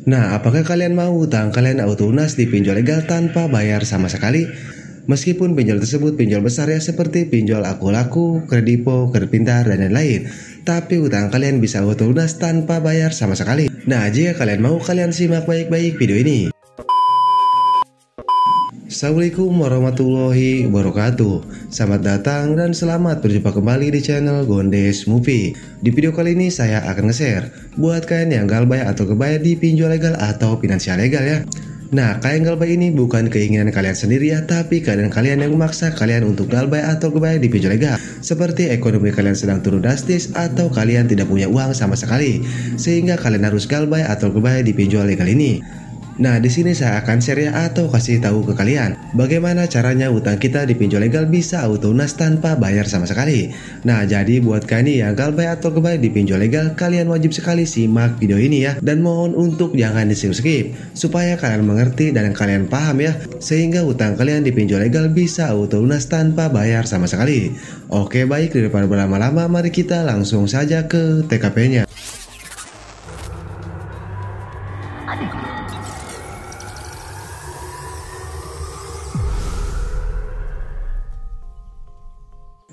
Nah, apakah kalian mau utang kalian auto lunas di pinjol legal tanpa bayar sama sekali? Meskipun pinjol tersebut pinjol besar ya, seperti pinjol Aku-Laku, Kredipo, Kredit Pintar, dan lain-lain, tapi utang kalian bisa auto lunas tanpa bayar sama sekali. Nah, jika kalian mau, kalian simak baik-baik video ini. Assalamualaikum warahmatullahi wabarakatuh. Selamat datang dan selamat berjumpa kembali di channel Gondes Movie. Di video kali ini saya akan nge-share buat kalian yang galbay atau kebaya di pinjol legal atau finansial legal ya. Nah, kalian galbay ini bukan keinginan kalian sendiri ya, tapi keadaan kalian yang memaksa kalian untuk galbay atau kebaya di pinjol legal. Seperti ekonomi kalian sedang turun drastis atau kalian tidak punya uang sama sekali, sehingga kalian harus galbay atau kebaya di pinjol legal ini. Nah, di sini saya akan share ya atau kasih tahu ke kalian bagaimana caranya utang kita di pinjol legal bisa auto lunas tanpa bayar sama sekali. Nah, jadi buat kalian yang galbay atau kebaya di pinjol legal, kalian wajib sekali simak video ini ya, dan mohon untuk jangan di-skip supaya kalian mengerti dan kalian paham ya, sehingga utang kalian di pinjol legal bisa auto lunas tanpa bayar sama sekali. Oke, baik, daripada berlama-lama, mari kita langsung saja ke TKP-nya.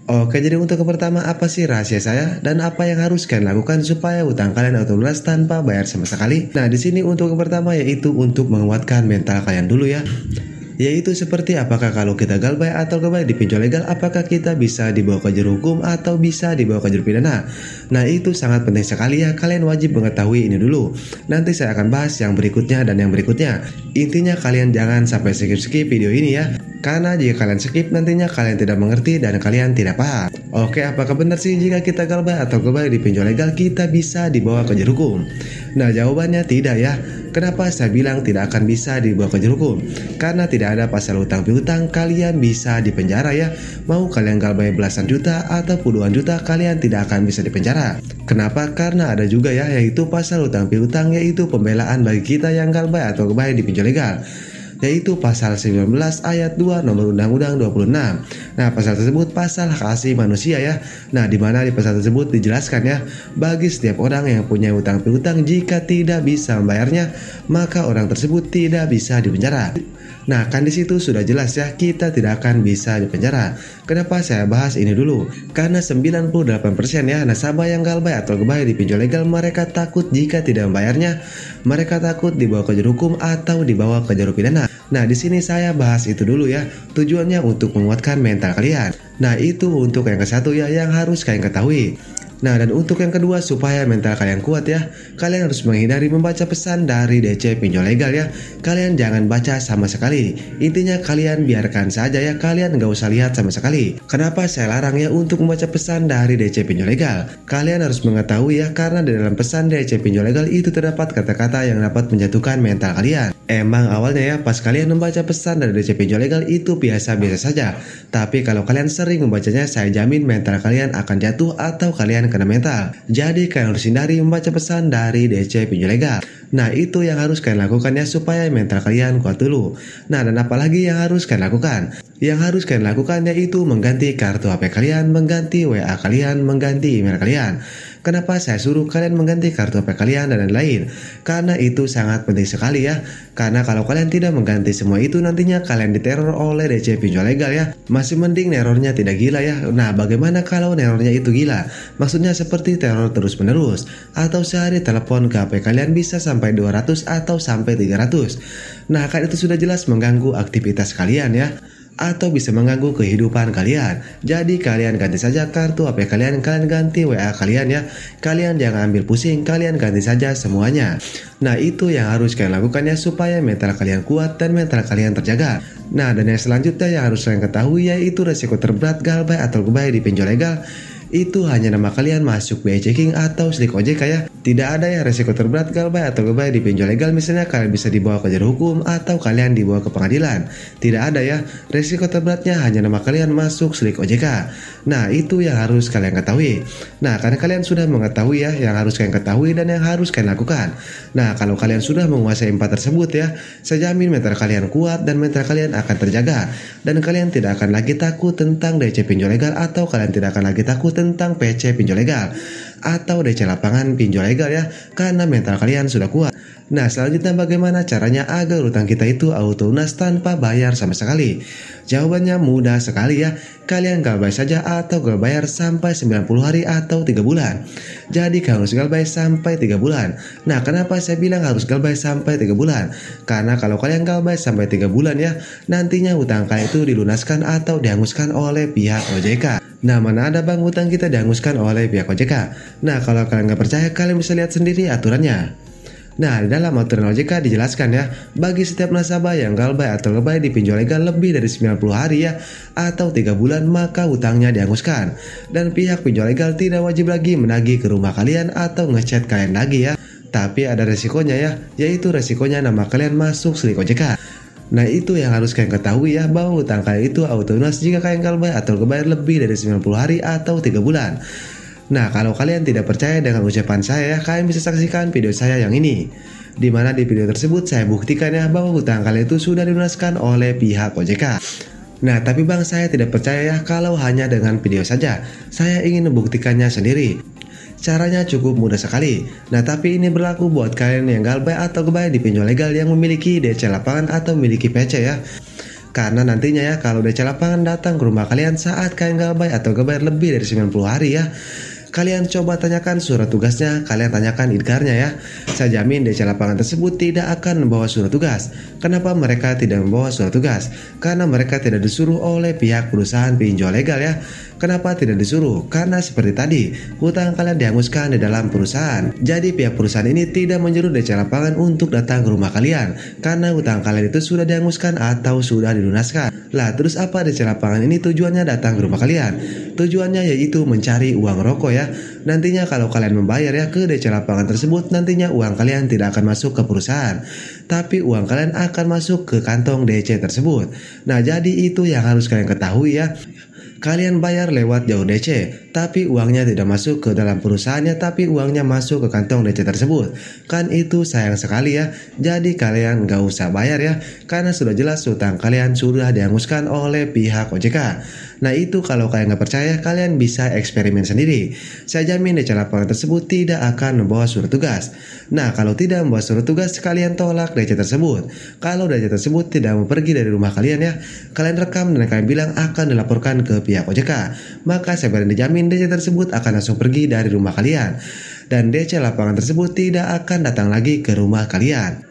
Oke, jadi untuk yang pertama, apa sih rahasia saya dan apa yang harus kalian lakukan supaya utang kalian auto lunas tanpa bayar sama sekali? Nah, di sini untuk yang pertama yaitu untuk menguatkan mental kalian dulu ya. Yaitu seperti apakah kalau kita galbay atau kebaya di pinjol legal, apakah kita bisa dibawa ke jalur hukum atau bisa dibawa ke jalur pidana. Nah, itu sangat penting sekali ya, kalian wajib mengetahui ini dulu. Nanti saya akan bahas yang berikutnya dan yang berikutnya. Intinya kalian jangan sampai skip video ini ya, karena jika kalian skip nantinya kalian tidak mengerti dan kalian tidak paham. Oke, apakah benar sih jika kita galbay atau kebaya di pinjol legal kita bisa dibawa ke jalur hukum? Nah, jawabannya tidak ya. Kenapa saya bilang tidak akan bisa dibawa ke jalur hukum? Karena tidak ada pasal utang piutang, kalian bisa dipenjara ya. Mau kalian galbay belasan juta atau puluhan juta, kalian tidak akan bisa dipenjara. Kenapa? Karena ada juga ya, yaitu pasal utang piutang, yaitu pembelaan bagi kita yang galbay atau kebaya di pinjol legal, yaitu pasal 19 ayat 2 nomor Undang-Undang 26. Nah, pasal tersebut pasal hak asasi manusia ya. Nah, di mana di pasal tersebut dijelaskan ya, bagi setiap orang yang punya utang piutang, jika tidak bisa membayarnya, maka orang tersebut tidak bisa dipenjara. Nah, kan di situ sudah jelas ya, kita tidak akan bisa dipenjara. Kenapa saya bahas ini dulu? Karena 98% ya nasabah yang galbay atau kebaya di pinjol legal, mereka takut jika tidak membayarnya, mereka takut dibawa ke jalur hukum atau dibawa ke jalur pidana. Nah, di sini saya bahas itu dulu ya. Tujuannya untuk menguatkan mental kalian. Nah, itu untuk yang ke satu ya, yang harus kalian ketahui. Nah, dan untuk yang kedua, supaya mental kalian kuat ya, kalian harus menghindari membaca pesan dari DC pinjol legal ya. Kalian jangan baca sama sekali. Intinya kalian biarkan saja ya, kalian nggak usah lihat sama sekali. Kenapa saya larang ya untuk membaca pesan dari DC pinjol legal? Kalian harus mengetahui ya, karena di dalam pesan DC pinjol legal itu terdapat kata-kata yang dapat menjatuhkan mental kalian. Emang awalnya ya, pas kalian membaca pesan dari DC pinjol legal itu biasa-biasa saja. Tapi kalau kalian sering membacanya, saya jamin mental kalian akan jatuh atau kalian kena mental. Jadi kalian harus hindari membaca pesan dari DC pinjol legal. Nah, itu yang harus kalian lakukan ya, supaya mental kalian kuat dulu. Nah, dan apalagi yang harus kalian lakukan? Yang harus kalian lakukan yaitu mengganti kartu HP kalian, mengganti WA kalian, mengganti email kalian. Kenapa saya suruh kalian mengganti kartu HP kalian dan lain-lain? Karena itu sangat penting sekali ya. Karena kalau kalian tidak mengganti semua itu, nantinya kalian diteror oleh DC pinjol legal ya. Masih mending nerornya tidak gila ya. Nah, bagaimana kalau nerornya itu gila? Maksudnya seperti teror terus menerus, atau sehari telepon ke HP kalian bisa sampai 200 atau sampai 300. Nah, kan itu sudah jelas mengganggu aktivitas kalian ya, atau bisa mengganggu kehidupan kalian. Jadi kalian ganti saja kartu HP kalian, kalian ganti WA kalian ya. Kalian jangan ambil pusing, kalian ganti saja semuanya. Nah, itu yang harus kalian lakukan ya, supaya mental kalian kuat dan mental kalian terjaga. Nah, dan yang selanjutnya yang harus kalian ketahui yaitu resiko terberat galbay atau kebaya di pinjol legal. Itu hanya nama kalian masuk biaya checking atau slik OJK ya. Tidak ada ya resiko terberat galbay atau kebaya di pinjol legal, misalnya kalian bisa dibawa ke jalur hukum atau kalian dibawa ke pengadilan. Tidak ada ya, resiko terberatnya hanya nama kalian masuk slik OJK. Nah, itu yang harus kalian ketahui. Nah, karena kalian sudah mengetahui ya yang harus kalian ketahui dan yang harus kalian lakukan. Nah, kalau kalian sudah menguasai 4 tersebut ya, saya jamin mental kalian kuat dan mental kalian akan terjaga. Dan kalian tidak akan lagi takut tentang DC pinjol legal, atau kalian tidak akan lagi takut tentang PC pinjol legal atau DC lapangan pinjol legal ya, karena mental kalian sudah kuat. Nah, selanjutnya bagaimana caranya agar utang kita itu auto lunas tanpa bayar sama sekali? Jawabannya mudah sekali ya. Kalian galbay saja atau galbayar sampai 90 hari atau 3 bulan. Jadi kalian harus galbay sampai 3 bulan. Nah, kenapa saya bilang harus galbay sampai 3 bulan? Karena kalau kalian galbay sampai 3 bulan ya, nantinya utang kalian itu dilunaskan atau dihanguskan oleh pihak OJK. Nah, mana ada bang utang kita dihanguskan oleh pihak OJK? Nah, kalau kalian nggak percaya, kalian bisa lihat sendiri aturannya. Nah, di dalam aturan OJK dijelaskan ya, bagi setiap nasabah yang galbay atau galbay di pinjol legal lebih dari 90 hari ya, atau 3 bulan, maka utangnya dihanguskan. Dan pihak pinjol legal tidak wajib lagi menagih ke rumah kalian atau ngechat kalian lagi ya. Tapi ada resikonya ya, yaitu resikonya nama kalian masuk slik OJK. Nah, itu yang harus kalian ketahui ya, bahwa utang kalian itu auto lunas jika kalian galbay atau galbay lebih dari 90 hari atau 3 bulan. Nah, kalau kalian tidak percaya dengan ucapan saya ya, kalian bisa saksikan video saya yang ini. Dimana di video tersebut saya buktikan ya bahwa hutang kalian itu sudah dilunaskan oleh pihak OJK. Nah, tapi bang, saya tidak percaya ya kalau hanya dengan video saja. Saya ingin membuktikannya sendiri. Caranya cukup mudah sekali. Nah, tapi ini berlaku buat kalian yang galbay atau galbay di pinjol legal yang memiliki DC lapangan atau memiliki PC ya. Karena nantinya ya, kalau DC lapangan datang ke rumah kalian saat kalian galbay atau galbay lebih dari 90 hari ya, kalian coba tanyakan surat tugasnya, kalian tanyakan idkarnya ya. Saya jamin DC lapangan tersebut tidak akan membawa surat tugas. Kenapa mereka tidak membawa surat tugas? Karena mereka tidak disuruh oleh pihak perusahaan pinjol legal ya. Kenapa tidak disuruh? Karena seperti tadi, hutang kalian dihanguskan di dalam perusahaan. Jadi pihak perusahaan ini tidak menyuruh DC lapangan untuk datang ke rumah kalian, karena hutang kalian itu sudah dihanguskan atau sudah dilunaskan. Lah, terus apa DC lapangan ini tujuannya datang ke rumah kalian? Tujuannya yaitu mencari uang rokok ya. Nantinya kalau kalian membayar ya ke DC lapangan tersebut, nantinya uang kalian tidak akan masuk ke perusahaan, tapi uang kalian akan masuk ke kantong DC tersebut. Nah, jadi itu yang harus kalian ketahui ya. Kalian bayar lewat jalur DC, tapi uangnya tidak masuk ke dalam perusahaannya, tapi uangnya masuk ke kantong DC tersebut. Kan itu sayang sekali ya. Jadi kalian gak usah bayar ya, karena sudah jelas utang kalian sudah dihanguskan oleh pihak OJK. Nah, itu kalau kalian gak percaya, kalian bisa eksperimen sendiri. Saya jamin DC lapangan tersebut tidak akan membawa surat tugas. Nah, kalau tidak membawa surat tugas, kalian tolak DC tersebut. Kalau DC tersebut tidak mau pergi dari rumah kalian ya, kalian rekam dan kalian bilang akan dilaporkan ke pihak OJK, maka saya berani jamin DC tersebut akan langsung pergi dari rumah kalian, dan DC lapangan tersebut tidak akan datang lagi ke rumah kalian.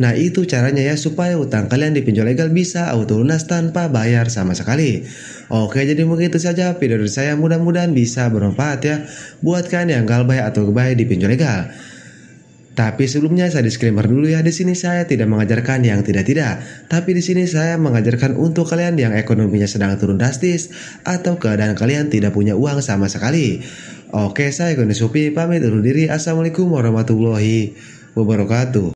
Nah, itu caranya ya, supaya utang kalian di pinjol legal bisa auto lunas tanpa bayar sama sekali. Oke, jadi begitu saja video dari saya, mudah-mudahan bisa bermanfaat ya buat kalian yang galbay atau galbay di pinjol legal. Tapi sebelumnya saya disclaimer dulu ya, di sini saya tidak mengajarkan yang tidak-tidak, tapi di sini saya mengajarkan untuk kalian yang ekonominya sedang turun drastis atau keadaan kalian tidak punya uang sama sekali. Oke, saya Goni Supi pamit undur diri. Assalamualaikum warahmatullahi wabarakatuh.